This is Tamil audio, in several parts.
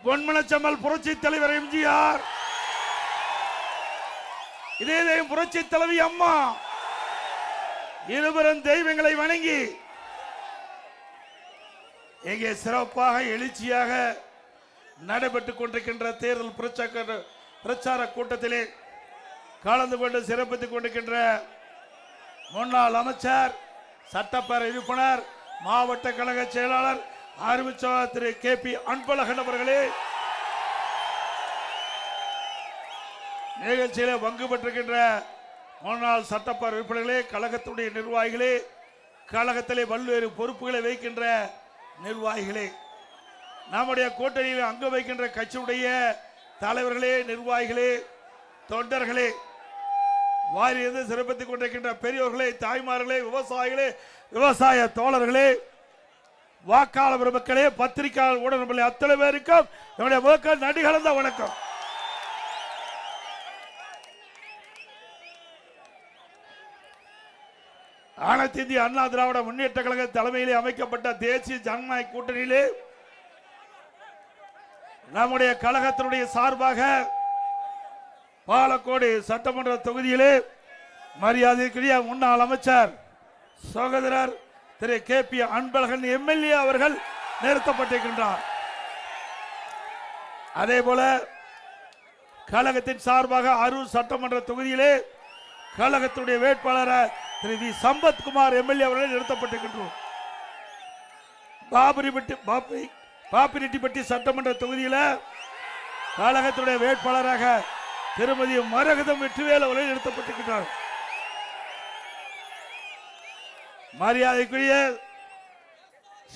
பொன்மனச்செம்மல் புரட்சி தலைவர் எம்ஜிஆர், இதே புரட்சி தலைவி அம்மா இருவரும் தெய்வங்களை வணங்கி இங்கே சிறப்பாக எழுச்சியாக நடைபெற்றுக் கொண்டிருக்கின்ற தேர்தல் பிரச்சார கூட்டத்திலே கலந்து கொண்டு சிறப்பித்துக் கொண்டிருக்கின்ற முன்னாள் அமைச்சர், சட்டப்பேரவை உறுப்பினர், மாவட்ட கழக செயலாளர் அறிவிச்சவர் திரு KP அன்பழகன் அவர்களே, நிகழ்ச்சியிலே பங்கு பெற்றிருக்கின்ற முன்னாள் சட்டப்பேரவை உறுப்பினர்களே, கழகத்துடைய நிர்வாகிகளே, கழகத்திலே பல்வேறு பொறுப்புகளை வைக்கின்ற நிர்வாகிகளே, நம்முடைய கூட்டணியில் அங்கு வைக்கின்ற கட்சியுடைய தலைவர்களே, நிர்வாகிகளே, தொண்டர்களே, வாரியது சிறப்பித்துக் கொண்டிருக்கின்ற பெரியோர்களே, தாய்மார்களே, விவசாயிகளே, விவசாய தோழர்களே, வாக்காளர் பெருமக்களே, பத்திரிகையாளர் ஊடகங்களே, அத்தனை பேருக்கும் என்னுடைய மக்கள் நன்றி கலந்த வணக்கம். அனைத்து இந்திய அண்ணா திராவிட முன்னேற்ற கழக தலைமையிலே அமைக்கப்பட்ட தேசிய ஜனநாயக கூட்டணியிலே நம்முடைய கழகத்தினுடைய சார்பாக பாலக்கோடு சட்டமன்ற தொகுதியிலே மரியாதைக்குரிய முன்னாள் அமைச்சர் சகோதரர் திரு KP அன்பழகன் MLA அவர்கள் நிறுத்தப்பட்டிருக்கின்றார். அதே போல கழகத்தின் சார்பாக அரூர் சட்டமன்ற தொகுதியிலே கழகத்துடைய வேட்பாளர் திரு V சம்பத்குமார் MLA அவர்கள் நிறுத்தப்பட்டிருக்கின்றோம். பாப்பிரெட்டிப்பட்டி சட்டமன்ற தொகுதியில் கழகத்துடைய வேட்பாளராக திருமதி மரகதம் வெற்றிவேல் அவர்கள் நிறுத்தப்பட்டிருக்கிறார். மரியாதைக்குரிய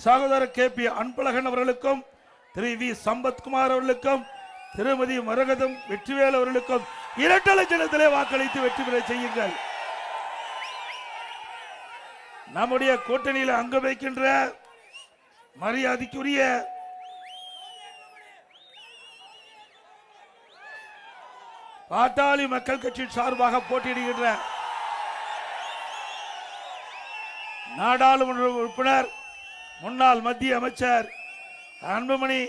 சகோதரர் KP அன்பழகன் அவர்களுக்கும் திரு V சம்பத்குமார் அவர்களுக்கும் திருமதி மரகதம் வெற்றிவேல் அவர்களுக்கும் இரட்டை சின்னத்திலே வாக்களித்து வெற்றி பெற செய்யுங்கள். நம்முடைய கூட்டணியில் அங்கு வைக்கின்ற மரியாதைக்குரிய பாட்டாளி மக்கள் கட்சி சார்பாக போட்டியிடுகின்ற நாடாளுமன்ற உறுப்பினர் முன்னாள் மத்திய அமைச்சர் அன்புமணி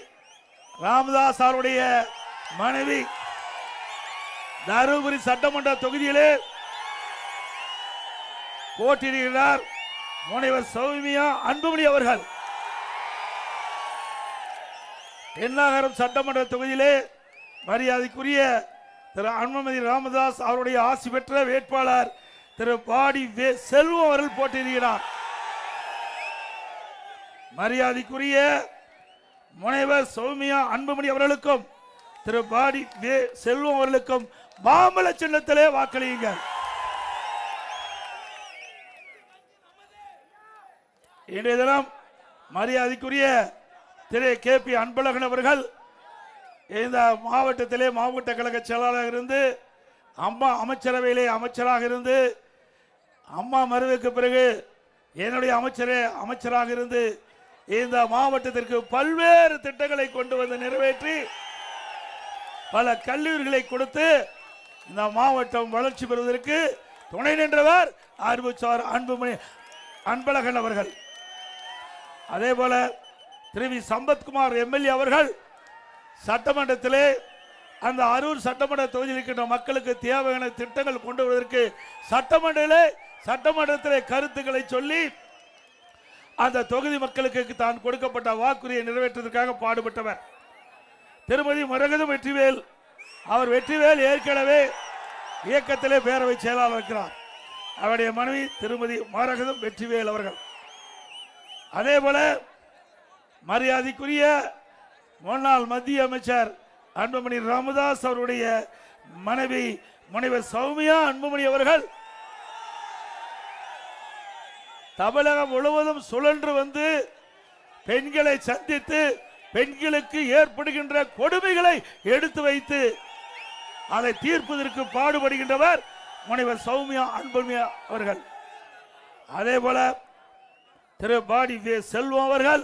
ராமதாஸ் அவருடைய மனைவி தருமபுரி சட்டமன்ற தொகுதியிலே போட்டியிடுகிறார் முனைவர் சௌமியா அன்புமணி அவர்கள். எண்ணாகரம் சட்டமன்ற தொகுதியிலே மரியாதைக்குரிய திரு அன்புமணி ராமதாஸ் அவருடைய ஆசி பெற்ற வேட்பாளர் திரு பாடி செல்வம் அவர்கள் போட்டியிடுகிறார். மரியாதைக்குரிய முனைவர் சௌமியா அன்புமணி அவர்களுக்கும் திரு பாடி செல்வம் அவர்களுக்கும் மாம்பழ சின்னத்திலே வாக்களியுங்கள். இன்றைய தினம் மரியாதைக்குரிய திரு KP அன்பழகன் அவர்கள் இந்த மாவட்டத்திலே மாவட்ட கழக செயலாளராக இருந்து அம்மா அமைச்சரவையிலே அமைச்சராக இருந்து அம்மா மறைவுக்கு பிறகு என்னுடைய அமைச்சராக இருந்து இந்த மாவட்டத்திற்கு பல்வேறு திட்டங்களை கொண்டு வந்து நிறைவேற்றி பல கல்லூரிகளை கொடுத்து இந்த மாவட்டம் வளர்ச்சி பெறுவதற்கு துணை நின்றவர் அறிவிச்சார் அன்புமணி அன்பழகன் அவர்கள். அதே போல திரு V சம்பத்குமார் MLA அவர்கள் சட்டமன்றத்திலே அந்த அரூர் சட்டமன்ற தொகுதியில் இருக்கின்ற மக்களுக்கு தேவையான திட்டங்கள் கொண்டு வருவதற்கு சட்டமன்றத்திலே கருத்துக்களை சொல்லி அந்த தொகுதி மக்களுக்கு தான் கொடுக்கப்பட்ட வாக்குறுதியை நிறைவேற்றுவதற்காக பாடுபட்டவர். திருமதி மரகதம் வெற்றிவேல் அவர் ஏற்கனவே இயக்கத்திலே பேரவை செயலாளர் இருக்கிறார். அவருடைய மனைவி திருமதி மரகதம் வெற்றிவேல் அவர்கள். அதே போல மரியாதைக்குரிய முன்னாள் மத்திய அமைச்சர் அன்புமணி ராமதாஸ் அவருடைய மனைவி முனைவர் சௌமியா அன்புமணி அவர்கள் தமிழகம் முழுவதும் சுழன்று வந்து பெண்களை சந்தித்து பெண்களுக்கு ஏற்படுகின்ற கொடுமைகளை எடுத்து வைத்து அதை தீர்ப்பதற்கு பாடுபடுகின்றவர் முனைவர் சௌமியா அன்புமணி அவர்கள். அதே போல திரு பாடி செல்வம் அவர்கள்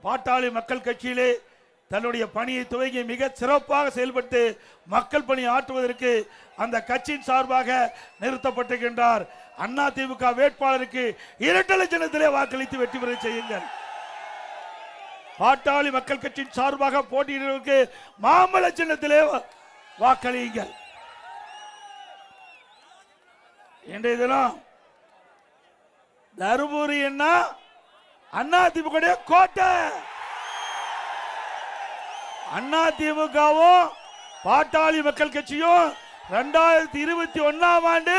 பாட்டாளி மக்கள் கட்சியிலே தன்னுடைய பணியை துவங்கி மிக சிறப்பாக செயல்பட்டு மக்கள் பணி ஆற்றுவதற்கு அந்த கட்சியின் சார்பாக நிறுத்தப்பட்டிருக்கின்றார். அதிமுக வேட்பாளருக்கு இரட்டை சின்னத்திலே வாக்களித்து வெற்றி பெற செய்யுங்கள். பாட்டாளி மக்கள் கட்சியின் சார்பாக போட்டியிடுவதற்கு மாம்பழ சின்னத்திலே வாக்களியுங்கள். இன்றைய தினம் தருமபுரி அதிமுக கோட்டை. அதிமுகவும் பாட்டாளி மக்கள் கட்சியும் 2021ஆம் ஆண்டு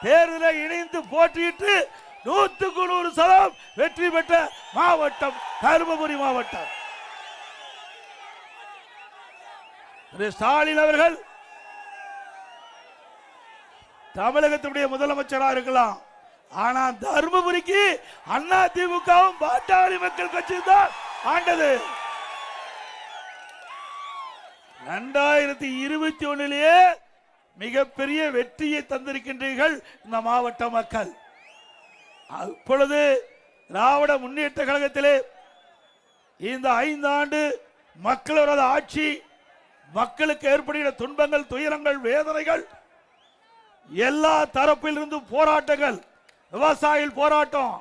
தேர்தலை இணைந்து போட்டியிட்டு 100% வெற்றி பெற்ற மாவட்டம் தருமபுரி மாவட்டம். ஸ்டாலின் அவர்கள் தமிழகத்துடைய முதலமைச்சராக இருக்கலாம், ஆனா தருமபுரிக்கு அதிமுகவும் பாட்டாளி மக்கள் கட்சி தான் ஆண்டது. 2021 மிகப்பெரிய வெற்றியை தந்திருக்கின்றீர்கள் இந்த மாவட்ட மக்கள். அப்பொழுது திராவிட முன்னேற்ற கழகத்திலே இந்த 5 ஆண்டு மக்களோட ஆட்சி, மக்களுக்கு ஏற்படுகிற துன்பங்கள், துயரங்கள், வேதனைகள், எல்லா தரப்பிலிருந்து போராட்டங்கள், விவசாயிகள் போராட்டம்,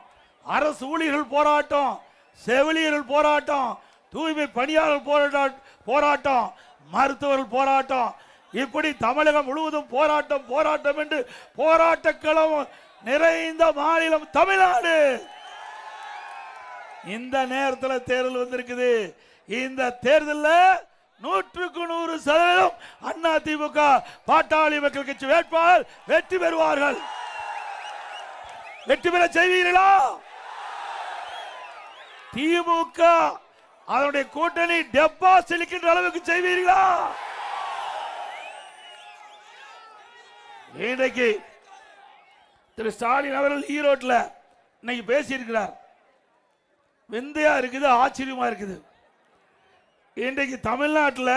அரசு ஊழியர்கள் போராட்டம், செவிலியர்கள் போராட்டம், தூய்மை பணியாளர் போராட்டம், மருத்துவர்கள் போராட்டம், இப்படி தமிழகம் முழுவதும் போராட்டம் போராட்டம் என்று போராட்டக்களம் நிறைந்த மாநிலம் தமிழ்நாடு. இந்த நேரத்தில் தேர்தல் வந்திருக்குது. இந்த தேர்தலில் 100% அதிமுக பாட்டாளி மக்கள் கட்சி வேட்பாளர் வெற்றி பெறுவார்கள். வெற்றி பெற செய்வீர்களா? திமுக அதனுடைய கூட்டணி டெப்பா செலுக்கின்ற அளவுக்கு செய்வீர்களா? இன்றைக்கு திரு ஸ்டாலின் அவர்கள் ஈரோட்டில் இன்னைக்கு பேசியிருக்கிறார். விந்தையா இருக்குது, ஆச்சரியமா இருக்குது. இன்றைக்கு தமிழ்நாட்டில்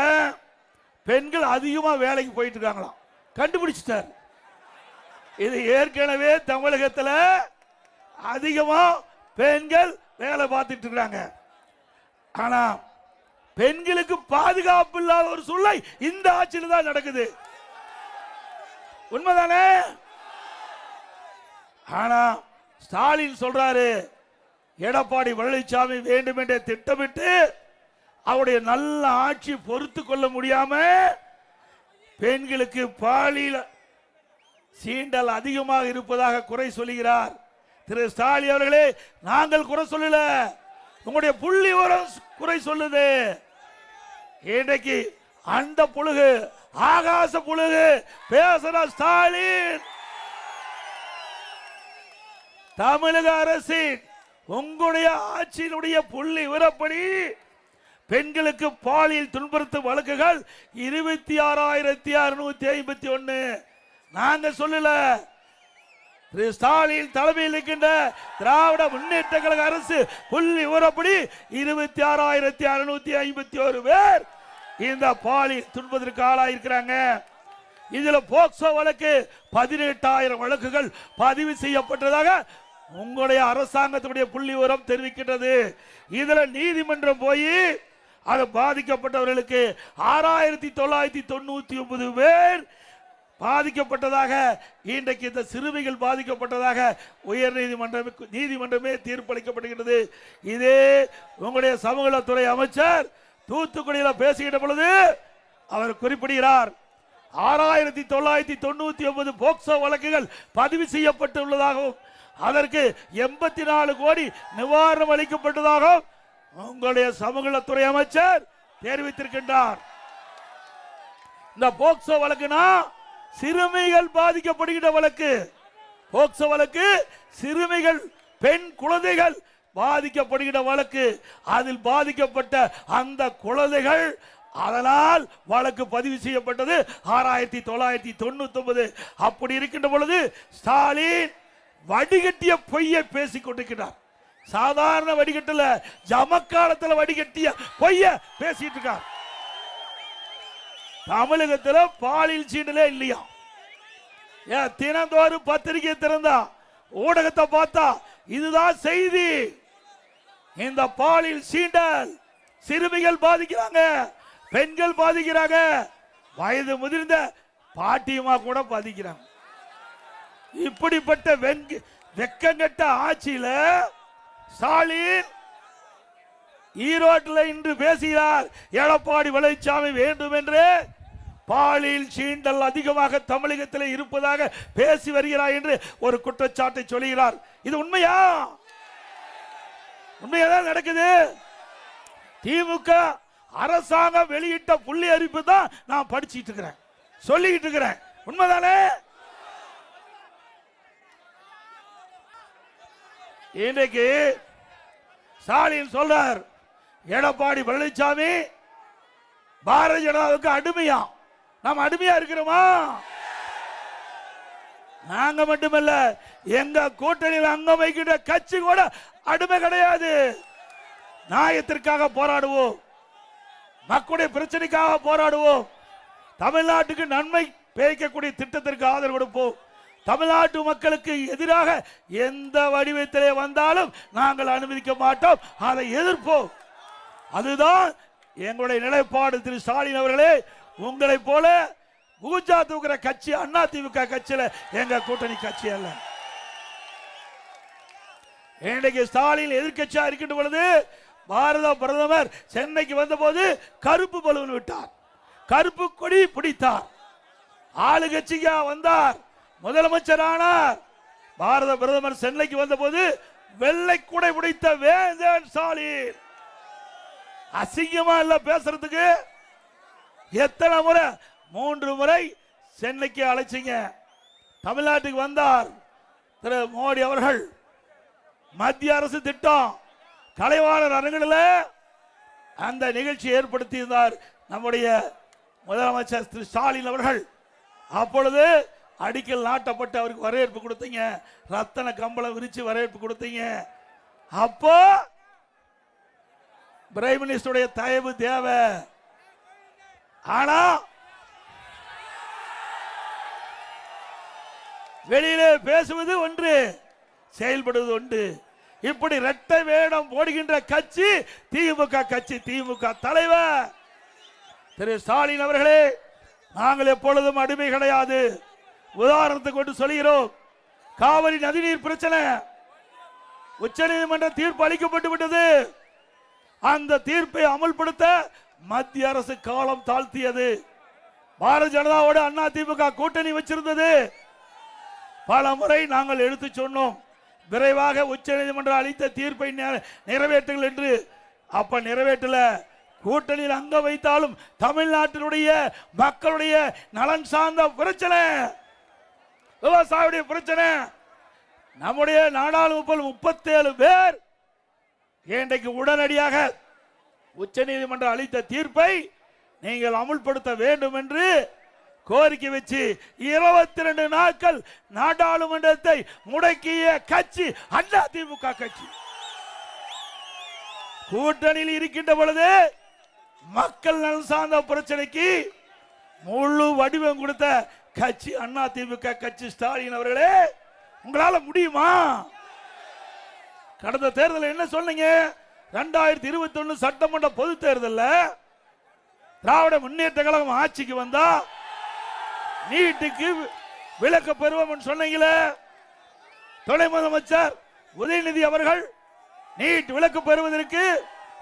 பெண்கள் அதிகமாக வேலைக்கு போயிட்டு இருக்காங்களாம், கண்டுபிடிச்சிட்டார். இது ஏற்கனவே தமிழகத்தில் அதிகமாக பெண்கள் வேலை பார்த்துட்டு இருக்காங்க. ஆனா பெண்களுக்கு பாதுகாப்பு இல்லாத ஒரு சூழ்நிலை இந்த ஆட்சியில் தான் நடக்குது. உண்மைதானே? ஆனா ஸ்டாலின் சொல்றாரு, எடப்பாடி பழனிசாமி வேண்டும் என்ற திட்டமிட்டு அவருடைய நல்ல ஆட்சி பொறுத்து கொள்ள முடியாம பெண்களுக்கு பாலியல் சீண்டல் அதிகமாக இருப்பதாக குறை சொல்லுகிறார். திரு ஸ்டாலின் அவர்களே, நாங்கள் குறை சொல்லல, உங்களுடைய புள்ளி விவரம் குறை சொல்லுது. இன்றைக்கு அந்த புழுகு, ஆகாச புழுகு பேசுற ஸ்டாலின், தமிழக அரசின் உங்களுடைய ஆட்சியினுடைய புள்ளி விவரப்படி பெண்களுக்கு பாலியல் துன்புறுத்தும் வழக்குகள் 26,651. நாங்க சொல்லல, ஸ்டாலின் தலைமையில் இருக்கின்ற திராவிட முன்னேற்ற கழக அரசு புள்ளி விவரப்படி 26,651 பேர் இந்த பாலியல் துன்பத்திற்கு ஆளாயிருக்கிறாங்க. இதுல போக்சோ வழக்கு 18,000 வழக்குகள் பதிவு செய்யப்பட்டதாக உங்களுடைய அரசாங்கத்துடைய புள்ளி விவரம் தெரிவிக்கின்றது. இதுல நீதிமன்றம் போய் அது பாதிக்கப்பட்டவர்களுக்கு 6,999 பேர் பாதிக்கப்பட்டதாக, இன்றைக்கு இந்த சிறுமிகள் பாதிக்கப்பட்டதாக உயர் நீதிமன்றமே தீர்ப்பளிக்கப்படுகிறது. இதே உங்களுடைய சமூகத்துறை அமைச்சர் தூத்துக்குடியில் பேசுகின்ற பொழுது அவர் குறிப்பிடுகிறார், 6,999 போக்சோ வழக்குகள் பதிவு செய்யப்பட்டுள்ளதாகவும் அதற்கு 84 கோடி நிவாரணம் அளிக்கப்பட்டதாகவும் உங்களுடைய சமூகத்துறை அமைச்சர் தெரிவித்திருக்கின்றார். இந்த போக்சோ வழக்குனா சிறுமிகள் பாதிக்கப்படுகின்ற வழக்கு. போக்சோ வழக்கு சிறுமிகள், பெண் குழந்தைகள் பாதிக்கப்படுகின்ற வழக்கு. அதில் பாதிக்கப்பட்ட அந்த குழந்தைகள், அதனால் வழக்கு பதிவு செய்யப்பட்டது 6,999. அப்படி இருக்கின்ற பொழுது ஸ்டாலின் வடிகட்டிய பொய்யை பேசிக் கொண்டிருக்கிறார். சாதாரண வடிகட்டல, ஜமக்காலத்தில் வடிகட்டிய பொய்ய பேசிட்டு இருக்கார். தமிழகத்தில் பாலியல் சீண்டலே இல்லையா? தினந்தோறும் பத்திரிகை திறந்தா, ஊடகத்தை பார்த்தா இதுதான் செய்தி. இந்த பாலியல் சீண்டல், சிறுமிகள் பாதிக்கிறாங்க, பெண்கள் பாதிக்கிறாங்க, வயது முதிர்ந்த பாட்டியமா கூட பாதிக்கிறாங்க. இப்படிப்பட்ட வெக்கங்கட்ட ஆட்சியில ஸ்டாலின் ஈரோட்டில் இன்று பேசுகிறார். எடப்பாடி பழனிசாமி வேண்டும் என்று பாலியல் சீண்டல் அதிகமாக தமிழகத்தில் இருப்பதாக பேசி வருகிறார் என்று ஒரு குற்றச்சாட்டை சொல்கிறார். இது உண்மையா? உண்மையாதான் நடக்குது. திமுக அரசாங்கம் வெளியிட்ட புள்ளி அறிப்பு தான் நான் படிச்சுட்டு இருக்கிறேன், சொல்லிட்டு இருக்கிறேன். உண்மைதானே? இன்றைக்கு ஸ்டாலின் சொல்றார், எடப்பாடி பழனிசாமி பாரதிய ஜனதாவுக்கு அடிமையா. நாம் அடிமையா இருக்கிறோமா? நாங்க மட்டுமல்ல, எங்க கூட்டணியில் அங்கம் வைக்கின்ற கட்சி கூட அடிமை கிடையாது. நியாயத்திற்காக போராடுவோம், மக்களுடைய பிரச்சனைக்காக போராடுவோம், தமிழ்நாட்டுக்கு நன்மை பயக்கக்கூடிய திட்டத்திற்கு ஆதரவு கொடுப்போம். தமிழ்நாட்டு மக்களுக்கு எதிராக எந்த வடிவத்திலே வந்தாலும் நாங்கள் அனுமதிக்க மாட்டோம், அதை எதிர்ப்போம். அதுதான் எங்களுடைய நிலைப்பாடு. திரு ஸ்டாலின் அவர்களே, உங்களை போல பூஜா தூக்குற கட்சி அண்ணா திமுக கட்சியில எங்க கூட்டணி கட்சி அல்ல. இன்றைக்கு ஸ்டாலின் எதிர்கட்சியா இருக்கின்ற பொழுது பாரத பிரதமர் சென்னைக்கு வந்த போது கருப்பு பலூன் விட்டார், கருப்பு கொடி பிடித்தார், ஆளுங்கட்சியா வந்தார், முதலமைச்சர் ஆனார். பாரத பிரதமர் சென்னைக்கு வந்த போது வெள்ளை கூடை பிடித்த வேந்தன் ஸ்டாலின். அசிங்கமா இல்ல பேசுறதுக்கு? எத்தனை முறை? 3 முறை சென்னைக்கு அழைச்சிங்க. தமிழ்நாட்டுக்கு வந்தார் திரு மோடி அவர்கள். மத்திய அரசு திட்டம் கலைவாணர் அரங்கில் அந்த நிகழ்ச்சி ஏற்படுத்தியிருந்தார் நம்முடைய முதலமைச்சர் திரு ஸ்டாலின் அவர்கள். அப்பொழுது அடிக்கல் நாட்டப்பட்டு அவருக்கு வரவேற்பு கொடுத்தீங்க, ரத்தன கம்பளம் விரிச்சு வரவேற்பு கொடுத்தீங்க. அப்போ பிரைம் மினிஸ்டருடைய தயவு தேவை. ஆனா வெளியிலே பேசுவது ஒன்று, செயல்படுவது ஒன்று. இப்படி இரட்டை வேடம் போடுகின்ற கட்சி திமுக கட்சி. திமுக தலைவர் திரு ஸ்டாலின் அவர்களே, நாங்கள் எப்பொழுதும் அடிமை கிடையாது. உதாரணத்துக்கு கொண்டு சொல்கிறோம், காவிரி நதிநீர் பிரச்சனை உச்சநீதிமன்ற தீர்ப்பு அளிக்கப்பட்டு விட்டது. அந்த தீர்ப்பை அமல்படுத்த மத்திய அரசு காலம் தாழ்த்தியது. பாரதிய ஜனதாவோடு அண்ணா திமுக கூட்டணி வச்சிருந்தது. பல முறை நாங்கள் எடுத்து சொன்னோம், விரைவாக உச்சநீதிமன்றம் அளித்த தீர்ப்பை நிறைவேற்றுங்கள் என்று. அப்ப நிறைவேற்றல. கூட்டணியில் அங்க வைத்தாலும் தமிழ்நாட்டினுடைய மக்களுடைய நலன் சார்ந்த பிரச்சனை, விவசாயியுடைய பிரச்சனை. நம்முடைய நாடாளுமன்ற 37 பேர் இன்றைக்கு உடனடியாக உச்சநீதிமன்றம் அளித்த தீர்ப்பை நீங்கள் அமுல்படுத்த வேண்டும் என்று கோரிக்கை வச்சு 22 நாட்கள் நாடாளுமன்றத்தை முடக்கிய கட்சி அண்ணா திமுக கட்சி. கூட்டணியில் இருக்கின்ற பொழுது மக்கள் நலன் சார்ந்த பிரச்சனைக்கு முழு வடிவம் கொடுத்த கட்சி அண்ணா திமுக கட்சி. ஸ்டாலின் அவர்களே, உங்களால முடியுமா? கடந்த தேர்தலில் என்ன சொன்னீங்க? 2021 சட்டமன்ற பொது தேர்தலில் திராவிட முன்னேற்ற கழகம் ஆட்சிக்கு வந்தா நீட்டுக்கு விலக்க பெறுவோம் சொன்னீங்களே. துணை முதலமைச்சர் உதயநிதி அவர்கள் நீட் விலக்கு பெறுவதற்கு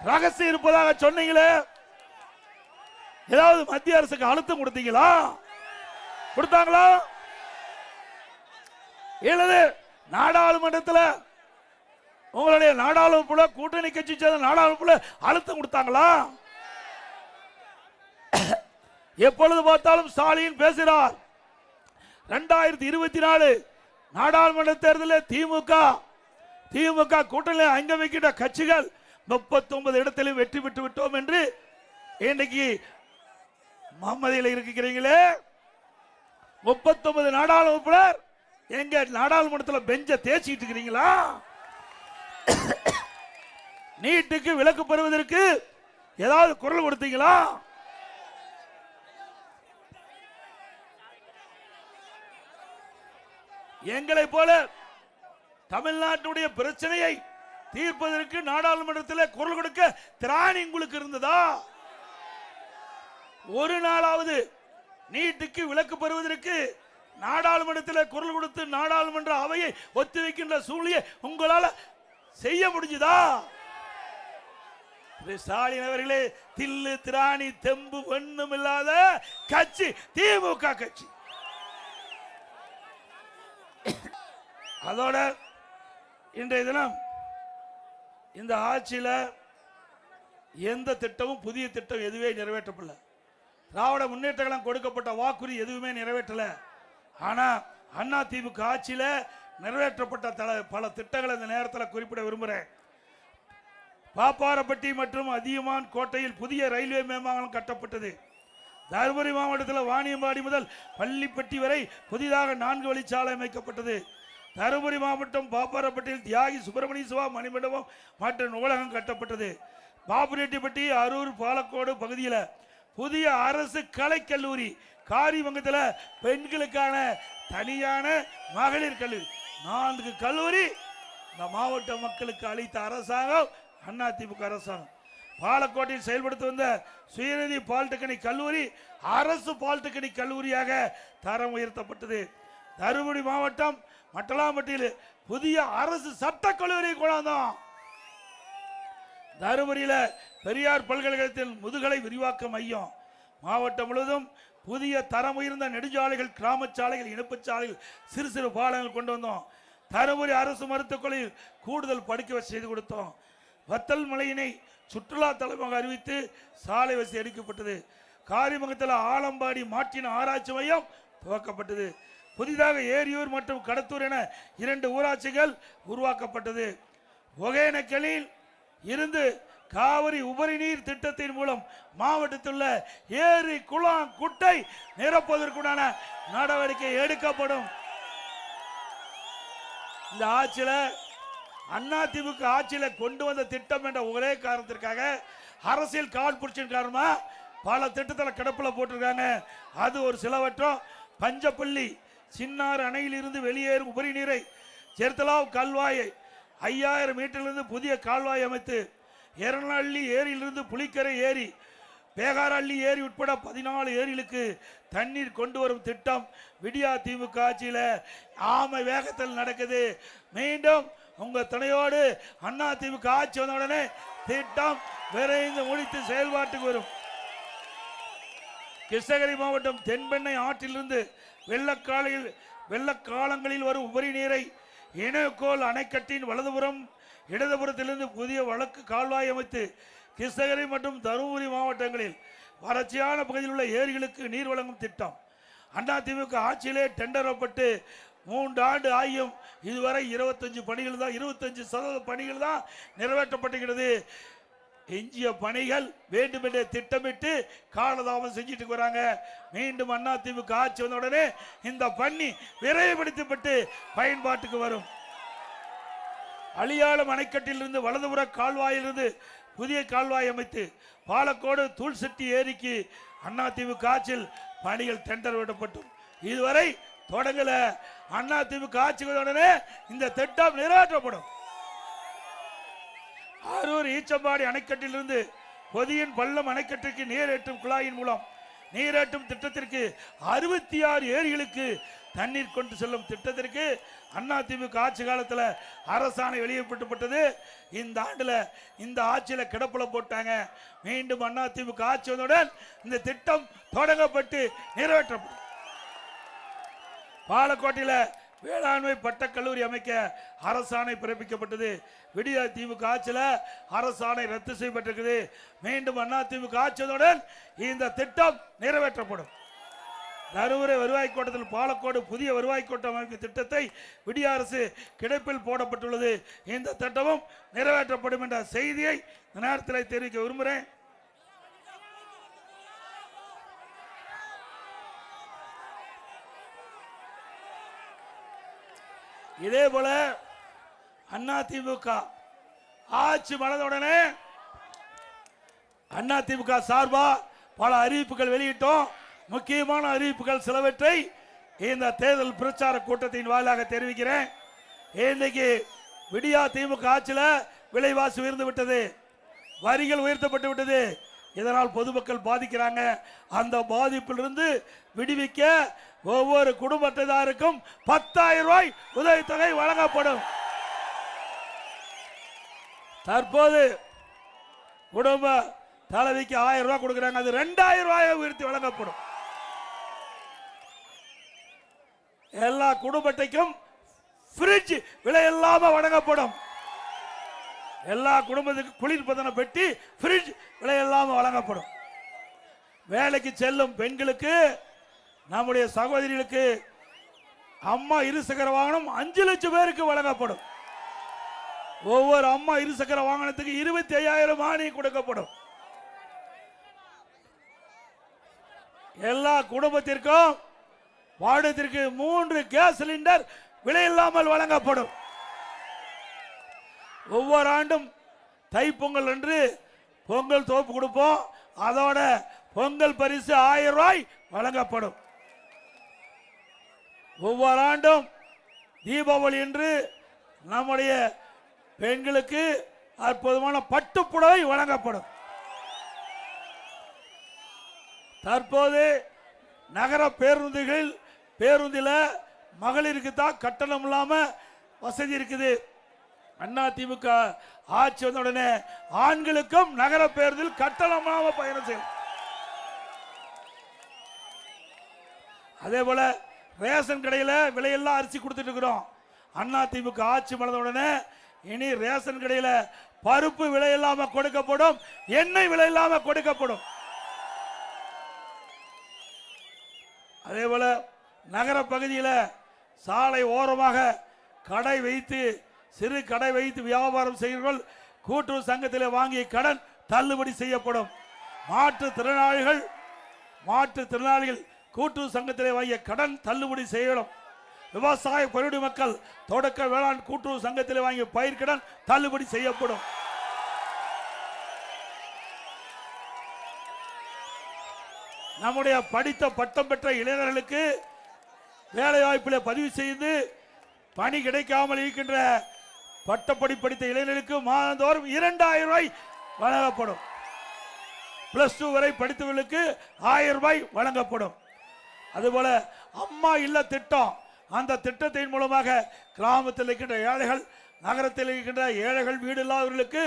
ரகசியம் இருப்பதாக சொன்னீங்களே. ஏதாவது மத்திய அரசுக்கு அழுத்தம் கொடுத்தீங்களா? கொடுத்தாங்களா? இல்லது நாடாளுமன்றத்தில் உங்களுடைய நாடாளுமன்ற கூட்டணி கட்சி சேர்ந்த நாடாளுமன்ற அழுத்தம் கொடுத்தாங்களா? எப்பொழுது பார்த்தாலும் ஸ்டாலின் பேசுகிறார். 2024 நாடாளுமன்ற தேர்தலில் திமுக கூட்டணியில் அங்க வைக்கின்ற கட்சிகள் 39 இடத்திலும் வெற்றி பெற்று விட்டோம் என்று இன்றைக்கு மம்மதியில் இருக்கிறீங்களே. 39 நாடாளுமன்ற எங்க நாடாளுமன்றத்தில் பெஞ்ச தேய்ச்சிட்டு இருக்கிறீங்களா? நீட்டுக்கு விலக்கு பெறுவதற்கு ஏதாவது குரல் கொடுத்தீங்களா? எங்களை போல தமிழ்நாட்டுடைய பிரச்சனையை தீர்ப்பதற்கு நாடாளுமன்றத்தில் குரல் கொடுக்க திராணி உங்களுக்கு இருந்ததா? ஒரு நாளாவது நீட்டுக்கு விலக்கு பெறுவதற்கு நாடாளுமன்றத்தில் குரல் கொடுத்து நாடாளுமன்ற அவையை ஒத்திவைக்கின்ற சூழ்நிலையை உங்களால செய்ய முடிஞ்சதா? ஸ்டாலின் அவர்களே, தில்லு திராணி தெம்பு ஒண்ணும் இல்லாத கட்சி திமுக கட்சி. அதோட இன்றைய தினம் இந்த ஆட்சியில எந்த திட்டமும் புதிய திட்டம் எதுவே நிறைவேற்றப்படல. திராவிட முன்னேற்ற கழகம் கொடுக்கப்பட்ட வாக்குறுதி எதுவுமே நிறைவேற்றல. ஆனா அண்ணா திமுக ஆட்சியில நிறைவேற்றப்பட்ட பல திட்டங்களை இந்த நேரத்தில் குறிப்பிட விரும்புகிறேன். பாப்பாரப்பட்டி மற்றும் அதியமான் கோட்டையில் புதிய ரயில்வே மேம்பாலம் கட்டப்பட்டது. தருமபுரி மாவட்டத்தில் வாணியம்பாடி முதல் பள்ளிப்பட்டி வரை புதிதாக 4 வழிச்சாலை அமைக்கப்பட்டது. தருமபுரி மாவட்டம் பாப்பாரப்பட்டியில் தியாகி சுப்பிரமணிய சிவா மணிமண்டபம் மற்றும் நூலகம் கட்டப்பட்டது. பாப்புரெட்டிப்பட்டி, அரூர், பாலக்கோடு பகுதியில் புதிய அரசு கலைக்கல்லூரி, காரிமங்கத்தில் பெண்களுக்கான தனியான மகளிர் கல்லூரி, 4 கல்லூரி இந்த மாவட்ட மக்களுக்கு அளித்த அரசாங்கம் அதிமுக அரசாங்கம். பாலக்கோட்டையில் செயல்படுத்தி வந்த சுயநிதி பாலிடெக்னிக் கல்லூரி அரசு பாலிடெக்னிக் கல்லூரியாக தரம் உயர்த்தப்பட்டது. தருமபுரி மாவட்டம் மட்டலாம்பட்டியில் புதிய அரசு சட்டக் கல்லூரி கொண்டாந்தோம். தருமபுரியில் பெரியார் பல்கலைக்கழகத்தில் முதுகலை விரிவாக்க மையம். மாவட்டம் முழுவதும் புதிய தரம் உயர்ந்த நெடுஞ்சாலைகள், கிராம சாலைகள், இணைப்பு சாலைகள், சிறு சிறு பாலங்கள் கொண்டு வந்தோம். தருமபுரி அரசு மருத்துவக் கல்லூரியில் கூடுதல் படுக்கை செய்து கொடுத்தோம். வத்தல் மலையினை சுற்றுலா தலமாக அறிவித்து சாலை வசதி அளிக்கப்பட்டது. காரிமங்கத்தில் ஆலம்பாடி மாற்றின ஆராய்ச்சி மையம் துவக்கப்பட்டது. புதிதாக ஏரியூர் மற்றும் கடத்தூர் என 2 ஊராட்சிகள் உருவாக்கப்பட்டது. ஒகேனக்கலில் இருந்து காவிரி உபரி நீர் திட்டத்தின் மூலம் மாவட்டத்தில் உள்ள ஏரி, குளம், குட்டை நிரப்புவதற்குண்டான நடவடிக்கை எடுக்கப்படும். இந்த ஆட்சியில் அதிமுக ஆட்சியில கொண்டு வந்த திட்டம் என்ற ஒரே காரணத்திற்காக அரசியல் காழ்ப்புணர்ச்சியின் காரணமா பல திட்டத்தில் கிடப்பில் போட்டிருக்காங்க. அது ஒரு சிலவற்றம். பஞ்சப்பள்ளி சின்னார் அணையில் இருந்து வெளியேறும் உபரி நீரை ஜெர்தலாவ் கால்வாயை 5000 மீட்டரிலிருந்து புதிய கால்வாய் அமைத்து எரணள்ளி ஏரியிலிருந்து புலிக்கரை ஏரி, பேகாரள்ளி ஏரி உட்பட 14 ஏரிகளுக்கு தண்ணீர் கொண்டு வரும் திட்டம் விடியா திமுக ஆட்சியில் ஆமை வேகத்தில் நடக்குது. மீண்டும் உங்க துணையோடு அண்ணா திமுக ஆட்சி வந்த உடனே திட்டம் விரைந்து முடித்து செயல்பாட்டுக்கு வரும். கிருஷ்ணகிரி மாவட்டம் தென்பெண்ணை ஆற்றிலிருந்து வெள்ளக்காலங்களில் வரும் உபரி நீரை இணையக்கோள் அணைக்கட்டின் வலதுபுறம் இடதுபுறத்திலிருந்து புதிய வழக்கு கால்வாய் அமைத்து கிருஷ்ணகிரி மற்றும் தருமபுரி மாவட்டங்களில் வறட்சியான பகுதியில் உள்ள ஏரிகளுக்கு நீர் வழங்கும் திட்டம் அதிமுக ஆட்சியிலே டெண்டரப்பட்டு 3 ஆண்டு ஆகியும் இதுவரை 25 பணிகள் தான் நிறைவேற்றப்பட்டுகிறது. எஞ்சிய பணிகள் வேண்டுமென்றே திட்டமிட்டு காலதாமம் செஞ்சுட்டு வராங்க. மீண்டும் அதிமுக ஆட்சி வந்த உடனே இந்த பணி விரைவுபடுத்தப்பட்டு பயன்பாட்டுக்கு வரும். அழியாளம் அணைக்கட்டிலிருந்து வலதுபுற கால்வாயிலிருந்து புதிய கால்வாய் அமைத்து பாலக்கோடு தூள்செட்டி ஏரிக்கு அதிமுக ஆட்சியில் பணிகள் டெண்டர் விடப்பட்டும் இதுவரை தொடங்கல. அதிமுக ஆட்சி உடனே இந்த திட்டம் நிறைவேற்றப்படும். அரூர் ஈச்சம்பாடி அணைக்கட்டிலிருந்து பொதியின் பள்ளம் அணைக்கட்டிற்கு நீரேற்றும் குழாயின் மூலம் நீரேற்றும் திட்டத்திற்கு 66 ஏரிகளுக்கு தண்ணீர் கொண்டு செல்லும் திட்டத்திற்கு அதிமுக ஆட்சி காலத்தில் அரசாணை வெளியிடப்பட்டது. இந்த ஆண்டுல இந்த ஆட்சியில கிடப்புல போட்டாங்க. மீண்டும் அதிமுக ஆட்சி வந்தவுடன் இந்த திட்டம் தொடங்கப்பட்டு நிறைவேற்றப்படும். பாலக்கோட்டையில் வேளாண்மை பட்டக்கல்லூரி அமைக்க அரசாணை பிறப்பிக்கப்பட்டது. விடியா திமுக ஆட்சியில் அரசாணை ரத்து செய்யப்பட்டிருக்குது. மீண்டும் அதிமுக ஆட்சியுடன் இந்த திட்டம் நிறைவேற்றப்படும். தருமபுரி வருவாய் கோட்டத்தில் பாலக்கோடு புதிய வருவாய் கோட்டம் அமைக்கும் திட்டத்தை விடிய அரசு கிடப்பில் போடப்பட்டுள்ளது. இந்த திட்டமும் நிறைவேற்றப்படும் என்ற செய்தியை இந்த நேரத்தில் தெரிவிக்க விரும்புகிறேன். இதே போல அதிமுக ஆட்சி மலர்ந்தவுடனே அதிமுக சார்பா பல அறிவிப்புகள் வெளியிட்டோம். முக்கியமான அறிவிப்புகள் சிலவற்றை இந்த தேர்தல் பிரச்சார கூட்டத்தின் வாயிலாக தெரிவிக்கிறேன். இன்னைக்கு விடியா திமுக ஆட்சியில் விலைவாசி உயர்ந்து விட்டது, வரிகள் உயர்த்தப்பட்டு விட்டது. இதனால் பொதுமக்கள் பாதிக்கிறாங்க. அந்த பாதிப்பிலிருந்து விடுவிக்க ஒவ்வொரு குடும்ப அட்டைதாருக்கும் 10,000 ரூபாய் உதவித்தொகை வழங்கப்படும். தற்போது குடும்ப தலைவிக்கு 1000 ரூபாய் கொடுக்குறாங்க, அது 2000 ரூபாயை உயர்த்தி வழங்கப்படும். எல்லா குடும்பத்தையும் ஃப்ரிட்ஜ் விலை இல்லாம வழங்கப்படும். எல்லா குடும்பத்துக்கும் குளிர்பதன பெட்டி ஃப்ரிட்ஜ் விலை இல்லாம வழங்கப்படும். வேலைக்கு செல்லும் பெண்களுக்கு, நம்முடைய சகோதரிகளுக்கு அம்மா இருசக்கர வாகனம் 5 லட்சம் பேருக்கு வழங்கப்படும். ஒவ்வொரு அம்மா இருசக்கர வாகனத்துக்கு 25,000 மானியம் கொடுக்கப்படும். எல்லா குடும்பத்திற்கும் வாடகைக்கு 3 கேஸ் சிலிண்டர் விலை இல்லாமல் வழங்கப்படும். ஒவ்வொரு ஆண்டும் தைப்பொங்கல் அன்று பொங்கல் தோப்பு கொடுப்போம். அதோட பொங்கல் பரிசு 1000 ரூபாய் வழங்கப்படும். ஒவ்வொரு ஆண்டும் தீபாவளி என்று நம்முடைய பெண்களுக்கு அற்புதமான பட்டுப்புடவை வழங்கப்படும். தற்போது நகர பேருந்தில் மகளிருக்கு தான் கட்டணம் இல்லாம வசதி இருக்குது. அதிமுக ஆட்சி வந்த உடனே ஆண்களுக்கும் நகர பேருந்தில் கட்டணம் இல்லாம பயணம் செய்யும். அதே போல ரேஷன் கடையில் விலையெல்லாம் அரிசி கொடுத்துட்டு இருக்கிறோம். அதிமுக ஆட்சி வந்த உடனே இனி ரேஷன் கடையில் பருப்பு விலை இல்லாம கொடுக்கப்படும், எண்ணெய் விலை இல்லாம கொடுக்கப்படும். அதே போல நகர பகுதியில் சாலை ஓரமாக கடை வைத்து, சிறு கடை வைத்து வியாபாரம் செய்கிறவர்கள் கூட்டுறவு சங்கத்தில் வாங்கிய கடன் தள்ளுபடி செய்யப்படும். மாற்றுத்திறனாளிகள் கூட்டுறவு சங்கத்தில் வாங்கிய கடன் தள்ளுபடி செய்யப்படும். விவசாய பருவடி மக்கள் தொடக்க வேளாண் கூட்டுறவு சங்கத்தில் வாங்கிய பயிர்க்கடன் தள்ளுபடி செய்யப்படும். நம்முடைய படித்த பட்டம் பெற்ற இளைஞர்களுக்கு வேலை வாய்ப்பில் பதிவு செய்து பணி கிடைக்காமல் இருக்கின்ற பட்டப்படி படித்த இளைஞர்களுக்கு மாதந்தோறும் 2000 ரூபாய் வழங்கப்படும். +2 வரை படித்தவர்களுக்கு 1000 ரூபாய் வழங்கப்படும். அதுபோல அம்மா இல்ல திட்டம், அந்த திட்டத்தின் மூலமாக கிராமத்தில் இருக்கின்ற ஏழைகள், நகரத்தில் இருக்கின்ற ஏழைகள், வீடு இல்லாதவர்களுக்கு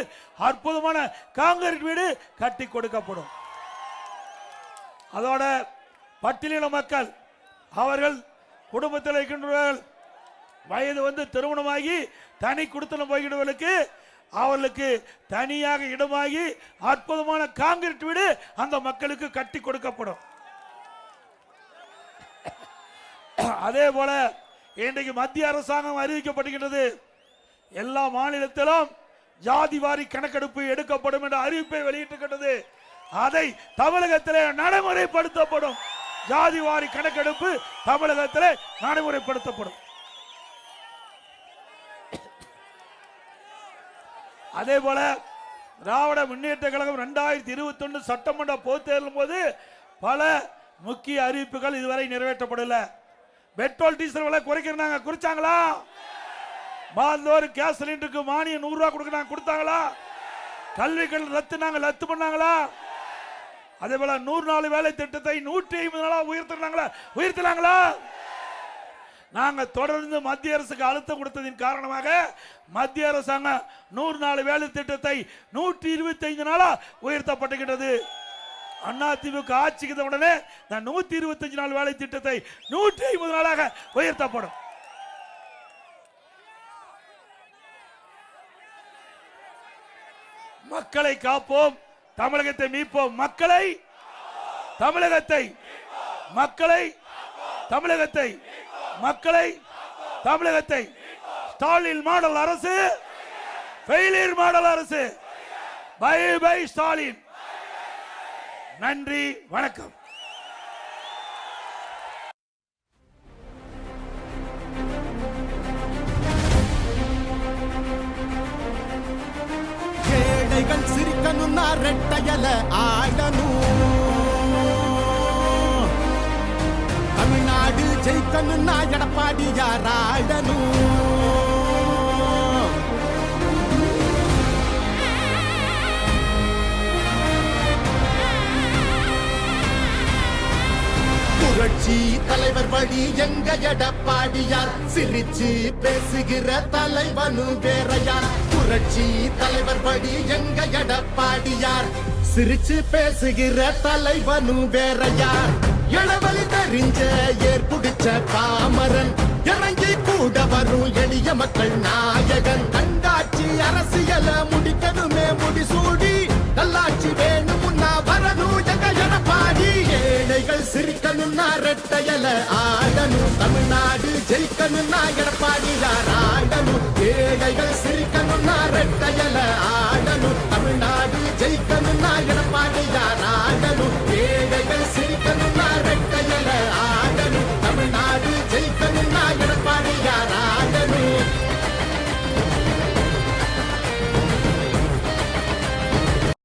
அற்புதமான காங்கிரீட் வீடு கட்டி கொடுக்கப்படும். அதோட பட்டியலின மக்கள், அவர்கள் குடும்பத்தில் இருக்கின்றவர்கள் வயது வந்து திருமணமாகி தனி குடித்தனம் போய்கிறவர்களுக்கு அவர்களுக்கு தனியாக இடமாகி அற்புதமான காங்கிரீட் வீடு அந்த மக்களுக்கு கட்டி கொடுக்கப்படும். அதே போல இன்றைக்கு மத்திய அரசாங்கம் அறிவிக்கப்படுகின்றது, எல்லா மாநிலத்திலும் ஜாதி வாரி கணக்கெடுப்பு எடுக்கப்படும் என்ற அறிவிப்பை வெளியிட்டிருக்கின்றது. அதை தமிழகத்திலே நடைமுறைப்படுத்தப்படும். ஜாதி வாரி கணக்கெடுப்பு தமிழகத்திலே நடைமுறைப்படுத்தப்படும். அதே போல திராவிட முன்னேற்ற கழகம் 2021 சட்டமன்ற பொதுத் தேர்தலின் போது பல முக்கிய அறிவிப்புகள் இதுவரை நிறைவேற்றப்படல. பெட்ரோல் டீசல் விலை குறைக்கிறாங்க, குறிச்சாங்களா? மாதந்தோறும் கேஸ் சிலிண்டருக்கு மானியம் 100 ரூபாய் கொடுக்கறாங்க, கொடுத்தாங்களா? கல்விகள் ரத்து பண்ணாங்களா? அதே போல 100 நாள் வேலை திட்டத்தை 150 நாளா உயர்த்தினாங்களா? நாங்க தொடர்ந்து மத்திய அரசுக்கு அழுத்தம் கொடுத்ததின் காரணமாக மத்திய அரசாங்கம் 100 நாள் வேலை திட்டத்தை 125 நாளா உயர்த்தப்பட்டுகிறது. அதிமுக ஆட்சிக்கு உடனே 125 நாள் வேலை திட்டத்தை 150 நாளாக உயர்த்தப்படும். மக்களை காப்போம், தமிழகத்தை மீட்போம். தமிழகத்தை ஸ்டாலின் மாடல் அரசு, ஃபெயிலியர் மாடல் அரசு. Bye bye Stalin. நன்றி, வணக்கம். ஏழைகள் சிரிக்கணும்னா ரெட்டையல ஆடணும், தமிழ்நாடு ஜெயிக்கணும்னா எடப்பாடியார் ஆடணும். புரட்சி தலைவர் வழி எங்க எடப்பாடியார், சிரிச்சு பேசுகிற தலைவனு வேறையார். புரட்சி தலைவர் படி எங்க எடப்பாடியார் சிரிச்சு பேசுகிற தலைவனும் வேற யார் இளவழி தெரிஞ்ச ஏற்புடிச்ச பாமரன் இறங்கி கூட வரும் எளிய மக்கள் நாயகன் கண்டாட்சி அரசியல முடிக்கணுமே முடிசூடி நல்லாட்சி வேணும்னா வரணும் எங்க எடப்பாடி ஏழைகள் சிரிக்கணும்னா ரெட்டையல ஆடணும் தமிழ்நாடு ஜெயிக்கணும்னா எடப்பாடியார் ஆடணும் ஏழைகள் சிரிக்கணும்னா ரெட்டையல ஆடணும் தமிழ்நாடு ஜெயிக்கணும்